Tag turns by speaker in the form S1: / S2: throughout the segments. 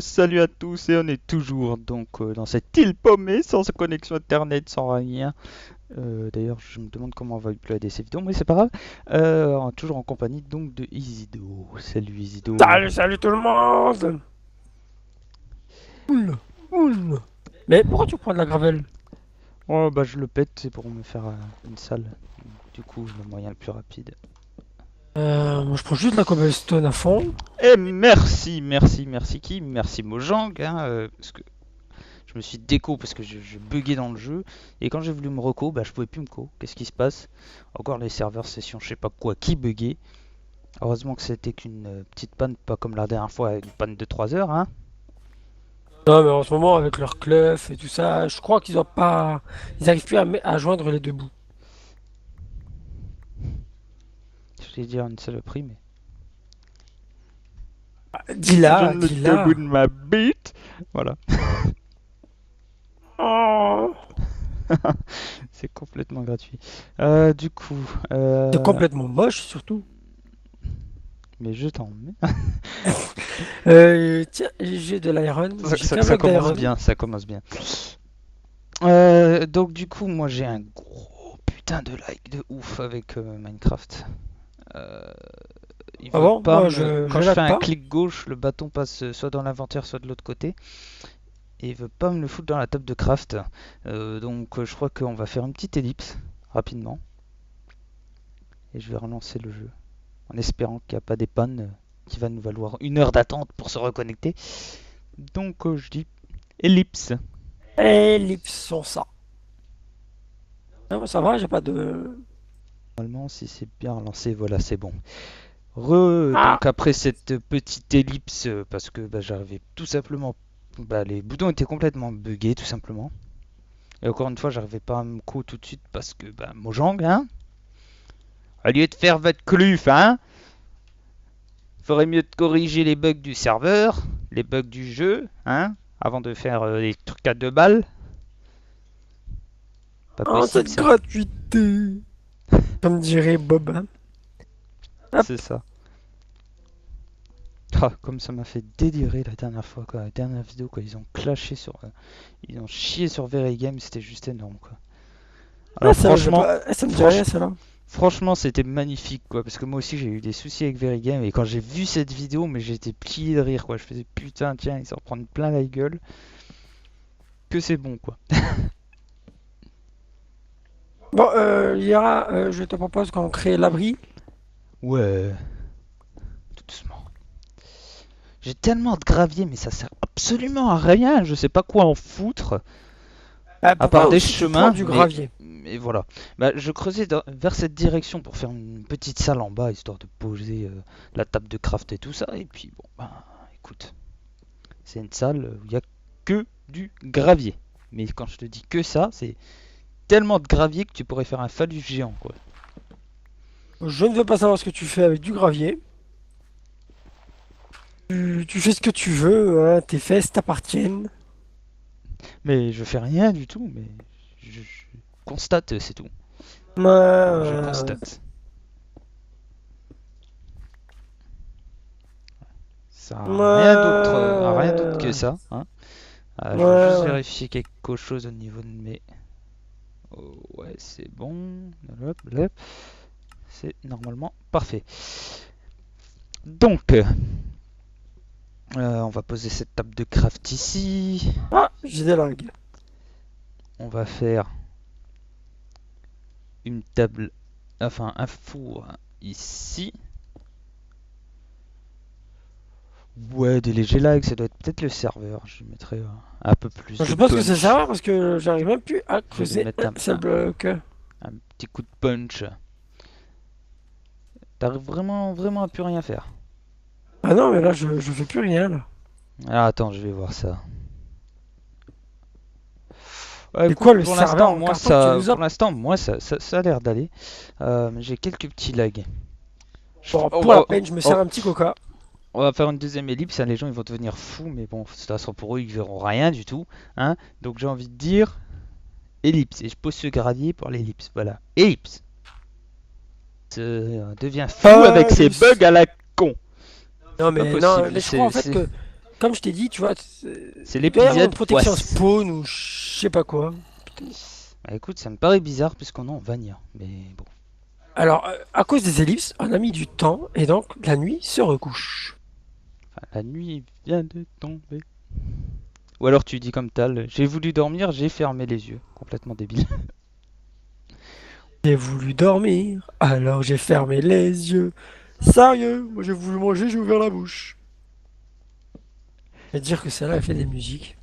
S1: Salut à tous et on est toujours dans cette île paumée sans connexion internet, sans rien. D'ailleurs, je me demande comment on va uploader ces vidéos, mais c'est pas grave. Toujours en compagnie donc de Isido. Salut Isido.
S2: Salut, salut tout le monde! Oula, oula. Mais pourquoi tu prends de la gravelle?
S1: Oh bah je le pète, c'est pour me faire une salle. Du coup, le moyen le plus rapide.
S2: Moi je prends juste de la cobblestone à fond.
S1: Et merci qui? Merci Mojang, hein, parce que je me suis déco parce que je buguais dans le jeu. Et quand j'ai voulu me reco, bah je pouvais plus me co. Qu'est-ce qui se passe? Encore les serveurs session, je sais pas quoi, qui buguait. Heureusement que c'était qu'une petite panne, pas comme la dernière fois, une panne de 3 heures, hein.
S2: Non mais en ce moment avec leur clef et tout ça, je crois qu'ils ont pas. Ils arrivent plus à joindre les deux bouts.
S1: Je vais dire une saloperie, mais. Je
S2: Dis-la,
S1: ne le bout
S2: dis-la.
S1: de ma bite. Voilà.
S2: Oh.
S1: C'est complètement gratuit. Du coup.
S2: C'est complètement moche surtout.
S1: Mais je t'en mets.
S2: Tiens, j'ai de l'iron.
S1: Ça,
S2: J'ai qu'un bloc
S1: commence
S2: d'iron.
S1: bien, ça commence bien. Donc du coup, moi j'ai un gros putain de like de ouf avec Minecraft. Euh, il
S2: Ah
S1: veut
S2: bon?
S1: pas
S2: Moi
S1: me...
S2: je
S1: Quand je
S2: lag
S1: fais un
S2: pas.
S1: clic gauche, le bâton passe soit dans l'inventaire, soit de l'autre côté. Et il veut pas me le foutre dans la table de craft. Je crois qu'on va faire une petite ellipse rapidement. Et je vais relancer le jeu. En espérant qu'il n'y a pas des pannes qui va nous valoir 1 heure d'attente pour se reconnecter. Donc je dis ellipse.
S2: Ellipson ça. Non, mais ça va, j'ai pas de.
S1: Normalement, si c'est bien relancé, voilà, c'est bon.
S2: Ah!
S1: Donc après cette petite ellipse, parce que bah, j'arrivais tout simplement, bah, les boutons étaient complètement buggés tout simplement. Et encore une fois, j'arrivais pas à me co tout de suite parce que bah, Mojang, hein, au lieu de faire votre cluf, hein, ferait mieux de corriger les bugs du serveur, les bugs du jeu, hein, avant de faire des trucs à 2 balles. Pas
S2: Oh,
S1: possible
S2: cette
S1: ça.
S2: gratuité! Comme dirait Bob. Hein. Hop.
S1: C'est ça. Ah, comme ça m'a fait délirer la dernière fois, quoi. La dernière vidéo, quoi. Ils ont clashé sur. Ils ont chié sur Very Game, c'était juste énorme, quoi.
S2: Ah,
S1: Alors,
S2: ça, j'ai
S1: franchement,
S2: pas... ça me dit rien,
S1: franch-
S2: ça là.
S1: franchement, c'était magnifique, quoi. Parce que moi aussi, j'ai eu des soucis avec Very Game. Et quand j'ai vu cette vidéo, mais j'étais plié de rire, quoi. Je faisais putain, tiens, ils s'en prennent plein la gueule. Que c'est bon, quoi.
S2: Bon, Yara, je te propose qu'on crée l'abri.
S1: Ouais, tout doucement. J'ai tellement de gravier, mais ça sert absolument à rien. Je sais pas quoi en foutre. À part
S2: Pourquoi
S1: des
S2: aussi tu prends
S1: chemins,
S2: du
S1: mais
S2: gravier?
S1: voilà. Bah, je creusais vers cette direction pour faire une petite salle en bas, histoire de poser la table de craft et tout ça. Et puis bon, bah écoute, c'est une salle où il n'y a que du gravier. Mais quand je te dis que ça, c'est tellement de gravier que tu pourrais faire un phallus géant, quoi.
S2: Je ne veux pas savoir ce que tu fais avec du gravier. Tu fais ce que tu veux, hein, tes fesses t'appartiennent.
S1: Mais je fais rien du tout, mais je constate, c'est tout. Je
S2: Ouais,
S1: constate. Ça a rien d'autre que
S2: ouais,
S1: ça, hein.
S2: ouais,
S1: Je veux juste
S2: ouais.
S1: vérifier quelque chose au niveau de mes. Oh, ouais, c'est bon. Hop, hop. C'est normalement parfait. Donc, on va poser cette table de craft ici.
S2: Ah, j'ai des lags.
S1: On va faire une table, enfin un four ici. Ouais, des légers lags, ça doit être peut-être le serveur. Je mettrai un peu plus
S2: Je
S1: de
S2: pense que ça sert à
S1: punch.
S2: rien parce que j'arrive même plus à
S1: Je vais
S2: creuser
S1: mettre
S2: un seul bloc.
S1: un petit coup de punch. T'arrives vraiment à plus rien faire.
S2: Ah non, mais là, je fais plus rien, là.
S1: Ah, attends, je vais voir ça. Ouais,
S2: C'est
S1: écoute,
S2: quoi le serveur en carton que tu nous as?
S1: pour l'instant, moi, ça a l'air d'aller. J'ai quelques petits lags.
S2: Bon,
S1: On
S2: pour la
S1: va,
S2: peine, je me sers
S1: on-
S2: un petit coca.
S1: on va faire une deuxième ellipse, hein, les gens ils vont devenir fous, mais bon, de toute façon pour eux ils verront rien du tout, hein. Donc j'ai envie de dire ellipse, et je pose ce gravier pour l'ellipse, voilà, ellipse. Devient fou avec
S2: Ah,
S1: ses bugs à la con.
S2: Non,
S1: Pas
S2: mais non,
S1: possible,
S2: mais je crois en fait que comme je t'ai dit, tu vois,
S1: C'est
S2: il doit y avoir une
S1: l'épisode
S2: protection
S1: poisse.
S2: spawn ou je sais pas quoi.
S1: Bah écoute, ça me paraît bizarre puisqu'on est en Vania. Mais bon.
S2: Alors, à cause des ellipses, on a mis du temps et donc la nuit se recouche.
S1: Enfin, la nuit vient de tomber. Ou alors tu dis comme Tal, j'ai voulu dormir, j'ai fermé les yeux. Complètement débile.
S2: J'ai voulu dormir, alors j'ai fermé les yeux. Sérieux, moi j'ai voulu manger, j'ai ouvert la bouche. Et dire que celle-là, elle fait des musiques.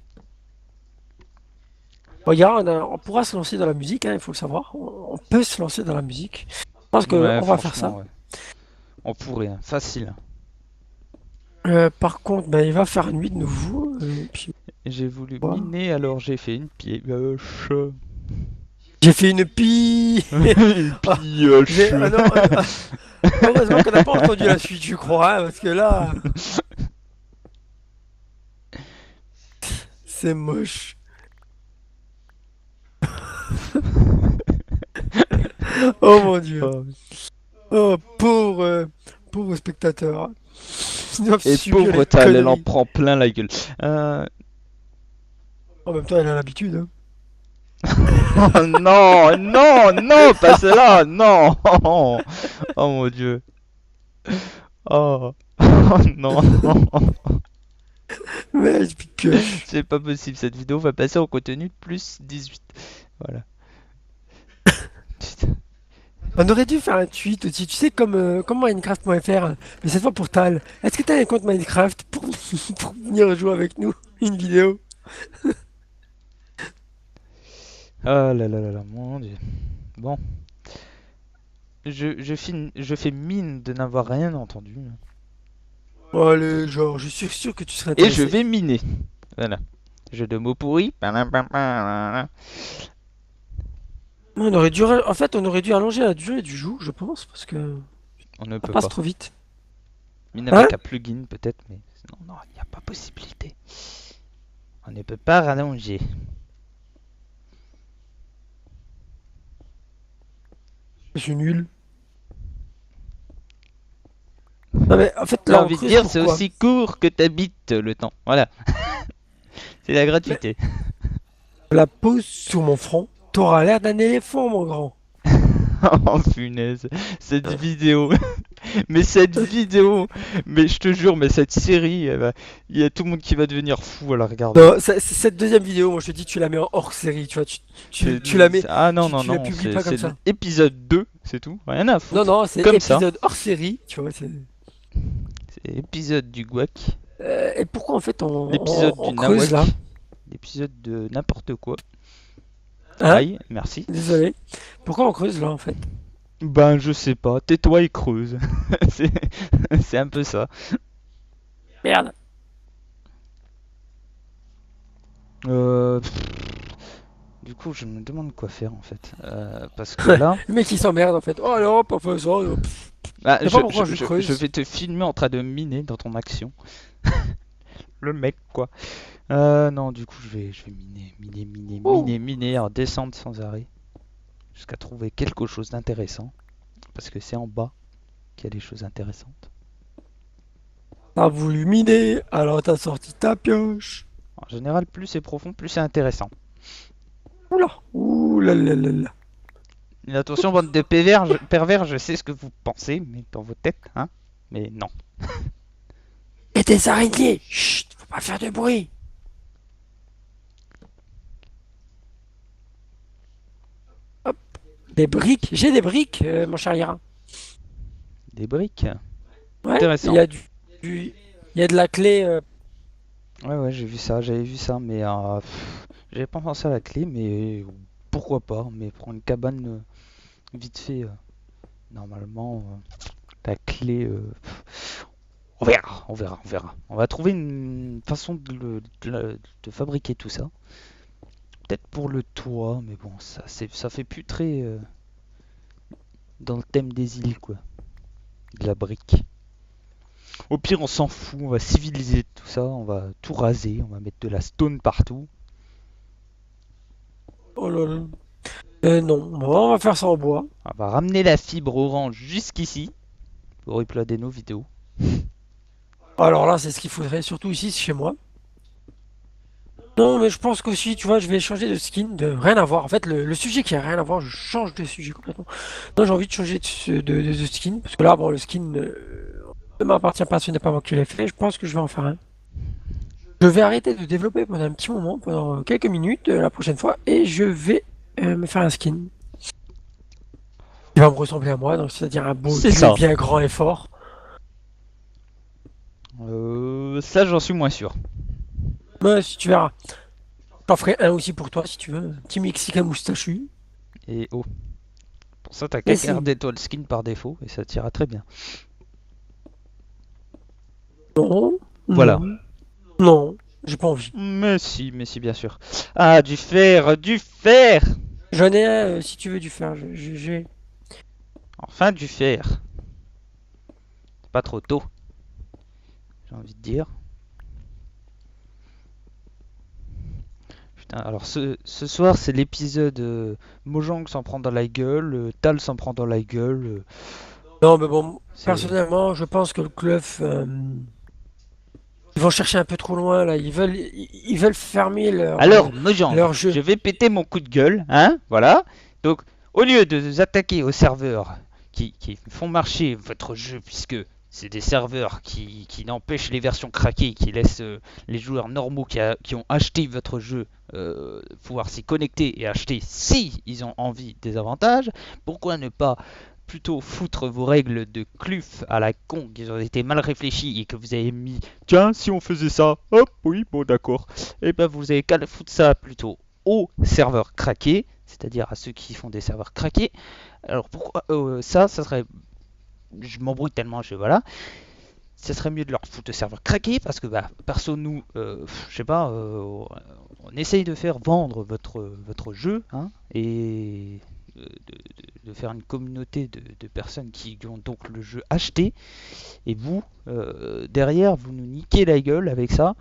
S2: Regarde, on pourra se lancer dans la musique, hein, il faut le savoir. On peut se lancer dans la musique. Je pense
S1: Ouais,
S2: qu'on va faire
S1: franchement,
S2: ça.
S1: ouais. On pourrait, hein. Facile.
S2: Par contre, ben, il va faire nuit de nouveau. Puis,
S1: J'ai voulu
S2: voilà.
S1: miner, alors j'ai fait une pioche.
S2: J'ai fait une pie.
S1: Une
S2: Ah,
S1: pioche.
S2: ah non, heureusement qu'on n'a pas entendu la suite, je crois, hein, parce que là, c'est moche. Oh mon Dieu.
S1: Oh.
S2: Oh, pauvre spectateur. Ils doivent
S1: Et
S2: subir
S1: pauvre
S2: les
S1: Tal, elle en
S2: conneries.
S1: prend plein la gueule. Euh...
S2: En même temps, elle a l'habitude, hein.
S1: Oh non, non, non, pas cela, non. Oh mon dieu. Oh, oh non.
S2: Mais je pioche.
S1: C'est pas possible, cette vidéo va passer en contenu de plus 18. Voilà. Putain.
S2: On aurait dû faire un tweet aussi, tu sais, comme Minecraft.fr, mais cette fois pour Tal. Est-ce que t'as un compte Minecraft pour, pour venir jouer avec nous une vidéo?
S1: Oh là là là là, mon dieu. Bon, je fais mine de n'avoir rien entendu.
S2: Oh, allez, genre, je suis sûr que tu serais
S1: Et je
S2: intéressé.
S1: vais miner. Voilà. Jeu de mots pourris.
S2: En fait, on aurait dû allonger la durée du jour, je pense, parce que
S1: On ne
S2: ça
S1: peut
S2: passe
S1: pas.
S2: trop vite.
S1: Mine
S2: Hein?
S1: avec un plugin peut-être, mais sinon, non, il n'y a pas possibilité. On ne peut pas rallonger.
S2: Je suis nul. Non mais en fait
S1: J'ai
S2: là on
S1: envie de
S2: creuse
S1: dire, c'est
S2: pourquoi?
S1: aussi court que t'habites le temps. Voilà, c'est la
S2: Mais
S1: gratuité.
S2: la pose sur mon front, t'auras l'air d'un éléphant mon grand.
S1: Oh punaise, cette vidéo. Mais cette vidéo, mais je te jure, mais cette série, il y a tout le monde qui va devenir fou à la regarder.
S2: Non, cette deuxième vidéo, moi je te dis tu la mets en hors série, tu vois, tu la mets,
S1: Ah non, non,
S2: tu la
S1: non,
S2: publies pas comme
S1: c'est
S2: ça.
S1: l'épisode 2, c'est tout. Rien à
S2: Non,
S1: foutre.
S2: non, c'est
S1: Comme ça,
S2: épisode hors série, tu vois.
S1: c'est l'épisode du Guac,
S2: Et pourquoi en fait
S1: l'épisode
S2: on
S1: du
S2: creuse là?
S1: Nawak, l'épisode de n'importe quoi.
S2: Hein?
S1: Aïe, merci.
S2: Désolé. Pourquoi on creuse là en fait?
S1: Ben, je sais pas, tais-toi et creuse. c'est c'est un peu ça.
S2: Merde.
S1: Pff, du coup, je me demande quoi faire en fait. Parce que là,
S2: Le mec il s'emmerde en fait. Oh non, pas fait ça.
S1: bah,
S2: Je sais pas pourquoi je
S1: je
S2: creuse.
S1: vais te filmer en train de miner dans ton action. Le mec, quoi. Non, du coup, je vais miner, miner, miner,
S2: Oh,
S1: miner, miner, en descendre sans arrêt. Jusqu'à trouver quelque chose d'intéressant. Parce que c'est en bas qu'il y a des choses intéressantes.
S2: t'as voulu miner, alors t'as sorti ta pioche.
S1: En général, plus c'est profond, plus c'est intéressant.
S2: Oula, ouh là là là là.
S1: Et attention, bande de pervers, je sais ce que vous pensez, mais dans vos têtes, hein. Mais non.
S2: Et des araignées. Chut, faut pas faire de bruit. Hop, des briques. J'ai des briques, mon cher Ira.
S1: Des briques.
S2: Ouais, il y
S1: Intéressant.
S2: a il y a de la clé.
S1: Ouais, ouais, j'ai vu ça, j'avais vu ça, mais j'avais pas pensé à la clé, mais pourquoi pas. Mais pour une cabane, vite fait, normalement, la clé, on verra, on verra, on verra. On va trouver une façon de fabriquer tout ça. Peut-être pour le toit, mais bon, ça fait plus très dans le thème des îles, quoi. De la brique. Au pire, on s'en fout, on va civiliser tout ça, on va tout raser, on va mettre de la stone partout.
S2: Oh là là. Non, bon, on va faire ça en bois.
S1: On va ramener la fibre orange jusqu'ici pour uploader nos vidéos.
S2: Alors là, c'est ce qu'il faudrait, surtout ici, chez moi. Non, mais je pense qu'aussi, tu vois, je vais changer de skin, de rien à voir. En fait, le sujet qui a rien à voir, je change de sujet complètement. Non, j'ai envie de changer de skin, parce que là, bon, le skin ne m'appartient pas, ce n'est pas moi qui l'ai fait. Je pense que je vais en faire un. Je vais arrêter de développer pendant un petit moment, pendant quelques minutes, la prochaine fois, et je vais me faire un skin. Il va me ressembler à moi, donc c'est-à-dire un beau
S1: C'est
S2: dieu
S1: ça.
S2: bien grand et fort.
S1: Ça, j'en suis moins sûr.
S2: Mais si tu verras, j'en ferai un aussi pour toi si tu veux, un petit Mexicain moustachu.
S1: Et oh, pour ça, t'as qu'à
S2: Mais si,
S1: garder toi le skin par défaut et ça t'ira très bien.
S2: non,
S1: Voilà.
S2: non, non, j'ai pas envie.
S1: Mais si, bien sûr. Ah, du fer, du fer!
S2: J'en ai un si tu veux du fer.
S1: Enfin, du fer. C'est pas trop tôt, j'ai envie de dire. Putain, alors ce soir, c'est l'épisode Mojang s'en prend dans la gueule, Tal s'en prend dans la gueule.
S2: Non, mais bon,
S1: C'est.
S2: personnellement, je pense que le club, ils vont chercher un peu trop loin là. Ils veulent fermer
S1: Alors, Mojang,
S2: leur jeu.
S1: je vais péter mon coup de gueule, hein, voilà. Donc, au lieu de vous attaquer aux serveurs qui font marcher votre jeu, puisque c'est des serveurs qui n'empêchent les versions craquées, qui laissent les joueurs normaux qui ont acheté votre jeu pouvoir s'y connecter et acheter si ils ont envie des avantages, pourquoi ne pas plutôt foutre vos règles de cluf à la con qui ont été mal réfléchies et que vous avez mis tiens si on faisait ça hop oui bon d'accord et ben vous avez qu'à foutre ça plutôt aux serveurs craqués, c'est-à-dire à ceux qui font des serveurs craqués. Alors pourquoi ça serait, je m'embrouille tellement, voilà, ça serait mieux de leur foutre le serveur craqué parce que bah, perso nous, je sais pas, on essaye de faire vendre votre jeu hein, et de faire une communauté de personnes qui ont donc le jeu acheté et vous, derrière, vous nous niquez la gueule avec ça.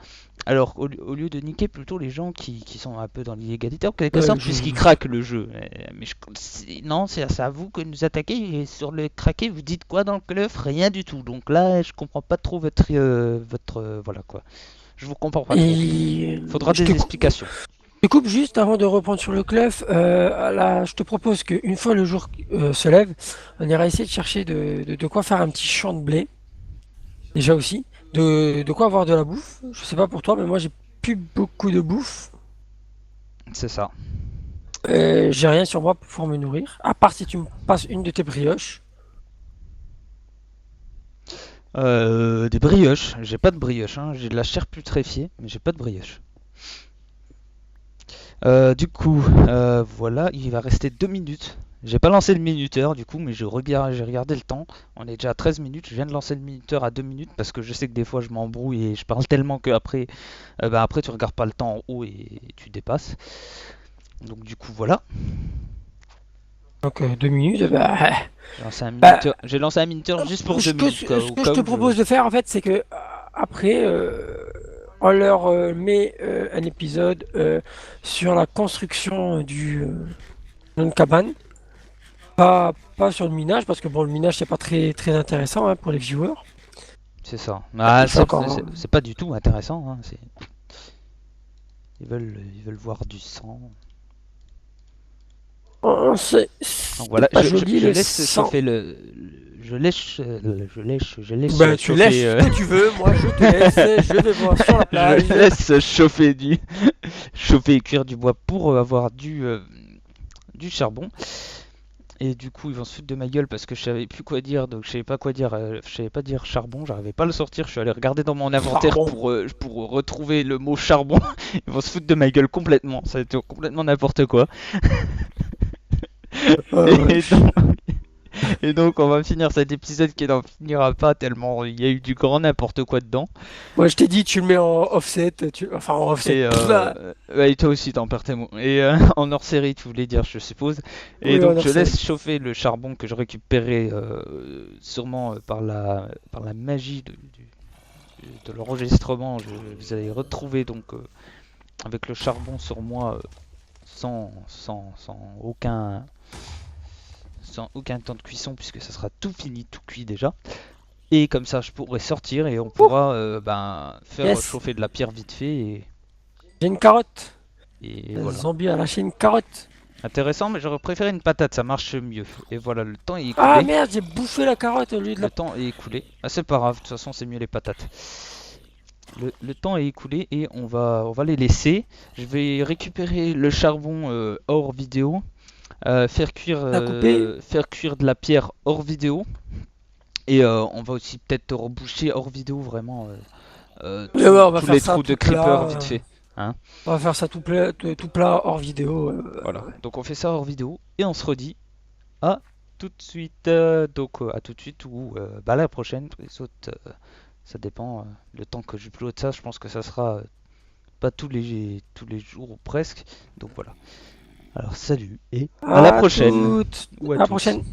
S1: Alors, au lieu de niquer plutôt les gens qui sont un peu dans l'illégalité, en quelque
S2: Euh,
S1: sorte,
S2: je-
S1: puisqu'ils craquent le jeu. Mais non, c'est à vous que nous attaquez. Et sur le craquer, vous dites quoi dans le club? Rien du tout. Donc là, je comprends pas trop voilà quoi. Je vous comprends pas trop.
S2: Et
S1: Faudra des explications.
S2: je te coupe juste avant de reprendre sur le club. Là, je te propose qu'une fois le jour se lève, on ira essayer de chercher de quoi faire un petit champ de blé. Déjà aussi. De quoi avoir de la bouffe. Je sais pas pour toi, mais moi j'ai plus beaucoup de bouffe.
S1: C'est ça.
S2: J'ai rien sur moi pour pouvoir me nourrir. À part si tu me passes une de tes brioches.
S1: Des brioches. J'ai pas de brioche. Hein. J'ai de la chair putréfiée, mais j'ai pas de brioche. Du coup, voilà, il va rester 2 minutes. J'ai pas lancé le minuteur du coup, mais j'ai regardé le temps. On est déjà à 13 minutes. Je viens de lancer le minuteur à 2 minutes parce que je sais que des fois je m'embrouille et je parle tellement que après, bah après tu regardes pas le temps en haut et tu dépasses. Donc du coup voilà.
S2: Donc 2 minutes. Bah, bah,
S1: J'ai lancé un minuteur juste pour 2 minutes
S2: ce
S1: au
S2: que je
S1: cas
S2: te
S1: où je.
S2: propose de faire en fait, c'est que après, on leur met un épisode sur la construction d'une cabane. Pas sur le minage, parce que bon, le minage c'est pas très intéressant hein, pour les viewers.
S1: C'est ça. Ah,
S2: Il fait encore.
S1: c'est pas du tout intéressant. Hein. Ils veulent voir du sang. Donc voilà,
S2: C'est pas joli
S1: je
S2: le
S1: laisse
S2: sang.
S1: chauffer je laisse
S2: Ben, tu
S1: chauffer,
S2: lèches ce que tu veux, moi je te laisse, je vais voir sur la plage.
S1: je laisse chauffer chauffer et cuire du bois pour avoir du charbon. Et du coup, ils vont se foutre de ma gueule parce que je savais plus quoi dire, donc je savais pas quoi dire, je savais pas dire charbon, j'arrivais pas à le sortir. Je suis allé regarder dans mon inventaire
S2: Charbon.
S1: pour retrouver le mot charbon. Ils vont se foutre de ma gueule complètement, ça a été complètement n'importe quoi.
S2: Ouais.
S1: Et donc, Et donc on va finir cet épisode qui n'en finira pas tellement il y a eu du grand n'importe quoi dedans.
S2: Moi je t'ai dit, tu le mets en offset, enfin en offset.
S1: Et,
S2: Pff,
S1: ouais, et toi aussi t'en perds tes mots. Et en hors série tu voulais dire je suppose. Et
S2: oui,
S1: donc
S2: en
S1: je
S2: offset.
S1: laisse chauffer le charbon que je récupérais sûrement par la magie de l'enregistrement. Vous allez retrouver donc avec le charbon sur moi sans aucun temps de cuisson puisque ça sera tout fini, tout cuit déjà. Et comme ça, je pourrais sortir et on
S2: Ouh,
S1: pourra faire
S2: yes,
S1: chauffer de la pierre vite fait
S2: j'ai une carotte.
S1: et
S2: Le
S1: voilà.
S2: zombie a lâché une carotte.
S1: Intéressant, mais j'aurais préféré une patate, ça marche mieux. Et voilà, le temps est
S2: Ah
S1: écoulé.
S2: merde, j'ai bouffé la carotte au lieu de
S1: Le
S2: la...
S1: temps est écoulé. Ah, c'est pas grave, de toute façon, c'est mieux les patates. Le temps est écoulé et on va les laisser. Je vais récupérer le charbon hors vidéo,
S2: La couper.
S1: faire cuire de la pierre hors vidéo. Et on va aussi peut-être reboucher hors vidéo vraiment
S2: Et ouais, on va
S1: tous
S2: faire
S1: les
S2: ça
S1: trous de
S2: tout
S1: creeper
S2: plat.
S1: vite fait. Hein.
S2: On va faire ça tout plat hors vidéo.
S1: Voilà, donc on fait ça hors vidéo et on se redit à tout de suite. Donc à tout de suite ou la prochaine. Pour les autres, ça dépend. Le temps que j'uploade ça, je pense que ça sera pas tous les jours ou presque. Donc voilà. Alors salut et à la
S2: À
S1: prochaine
S2: toutes.
S1: ou à
S2: À la
S1: tous.
S2: prochaine.